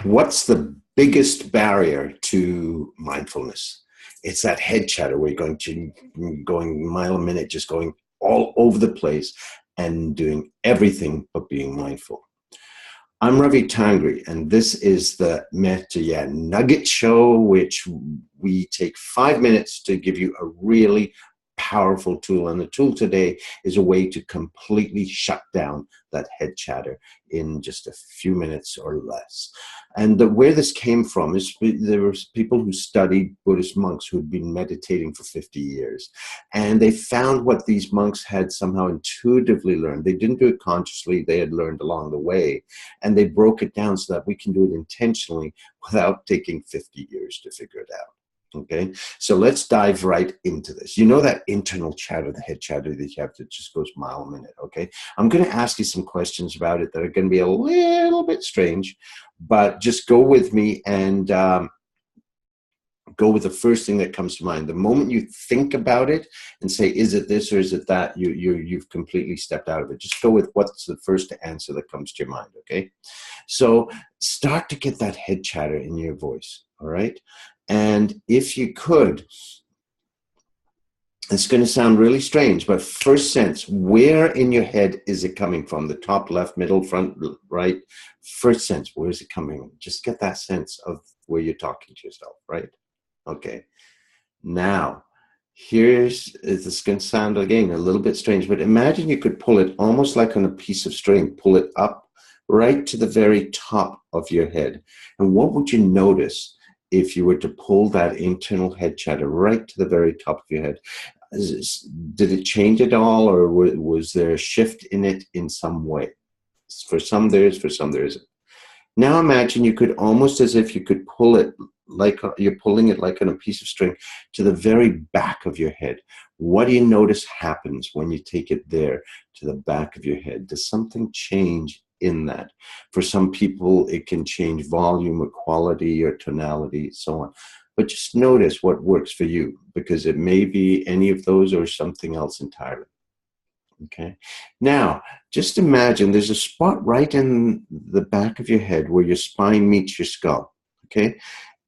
What's the biggest barrier to mindfulness? It's that head chatter where you're going mile a minute, just going all over the place and doing everything but being mindful. I'm Ravi Tangri, and this is the meh2yeah Nugget Show, which we take 5 minutes to give you a really powerful tool. And the tool today is a way to completely shut down that head chatter in just a few minutes or less. And where this came from is there were people who studied Buddhist monks who had been meditating for 50 years. And they found what these monks had somehow intuitively learned. They didn't do it consciously. They had learned along the way. And they broke it down so that we can do it intentionally without taking 50 years to figure it out. Okay, so let's dive right into this. You know that internal chatter, the head chatter that you have that just goes mile a minute, okay? I'm going to ask you some questions about it that are going to be a little bit strange, but just go with me and go with the first thing that comes to mind. The moment you think about it and say, is it this or is it that, you've completely stepped out of it. Just go with what's the first answer that comes to your mind, okay? So start to get that head chatter in your voice, all right? And if you could, it's going to sound really strange, but first sense, where in your head is it coming from? The top, left, middle, front, right? First sense, where is it coming? Just get that sense of where you're talking to yourself, right? Okay. Now, this is going to sound, again, a little bit strange, but imagine you could pull it almost like on a piece of string, pull it up right to the very top of your head. And what would you notice if you were to pull that internal head chatter right to the very top of your head? Did it change at all, or was there a shift in it in some way? For some there is, for some there isn't. Now imagine you could, almost as if you could pull it like you're pulling it like on a piece of string to the very back of your head. What do you notice happens when you take it there to the back of your head? Does something change in that? For some people, it can change volume or quality or tonality, so on. But just notice what works for you, because it may be any of those or something else entirely. Okay. Now, just imagine there's a spot right in the back of your head where your spine meets your skull. Okay.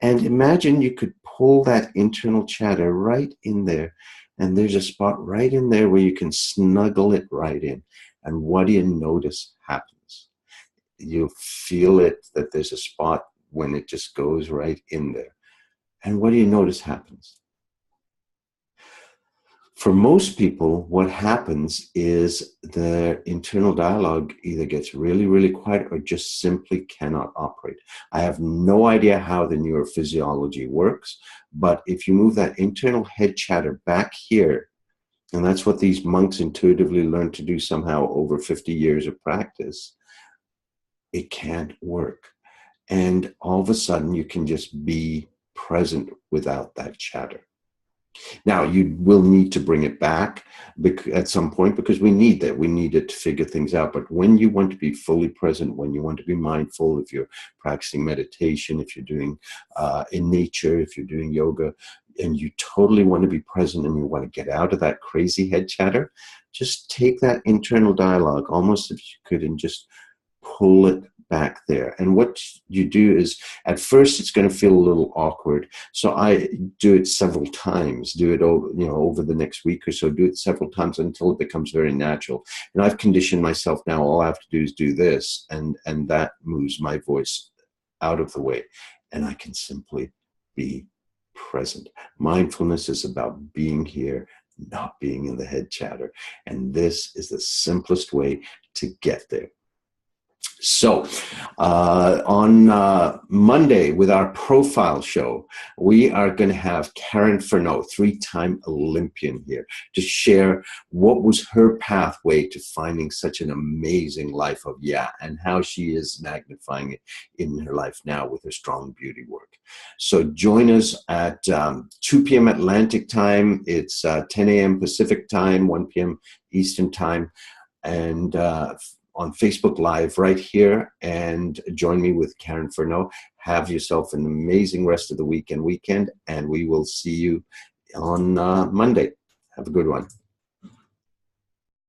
And imagine you could pull that internal chatter right in there. And there's a spot right in there where you can snuggle it right in. And what do you notice happens? You feel it, that there's a spot when it just goes right in there. And what do you notice happens? For most people, what happens is their internal dialogue either gets really, really quiet or just simply cannot operate. I have no idea how the neurophysiology works, but if you move that internal head chatter back here, and that's what these monks intuitively learned to do somehow over 50 years of practice, it can't work. And all of a sudden, you can just be present without that chatter. Now, you will need to bring it back at some point, because we need that. We need it to figure things out. But when you want to be fully present, when you want to be mindful, if you're practicing meditation, if you're doing in nature, if you're doing yoga, and you totally want to be present and you want to get out of that crazy head chatter, just take that internal dialogue, almost if you could, and just pull it back there. And what you do is, at first it's going to feel a little awkward, so I do it several times. Do it over the next week or so. Do it several times until it becomes very natural. And I've conditioned myself now, all I have to do is do this, and that moves my voice out of the way, and I can simply be present. Mindfulness is about being here, not being in the head chatter, and this is the simplest way to get there. So on Monday with our profile show, we are going to have Karen Furneaux, 3-time Olympian, here to share what was her pathway to finding such an amazing life of yeah, and how she is magnifying it in her life now with her strong beauty work. So join us at 2 p.m. Atlantic time. It's 10 a.m. Pacific time, 1 p.m. Eastern time, and on Facebook Live right here, and join me with Karen Furneaux. Have yourself an amazing rest of the weekend, and we will see you on Monday. Have a good one.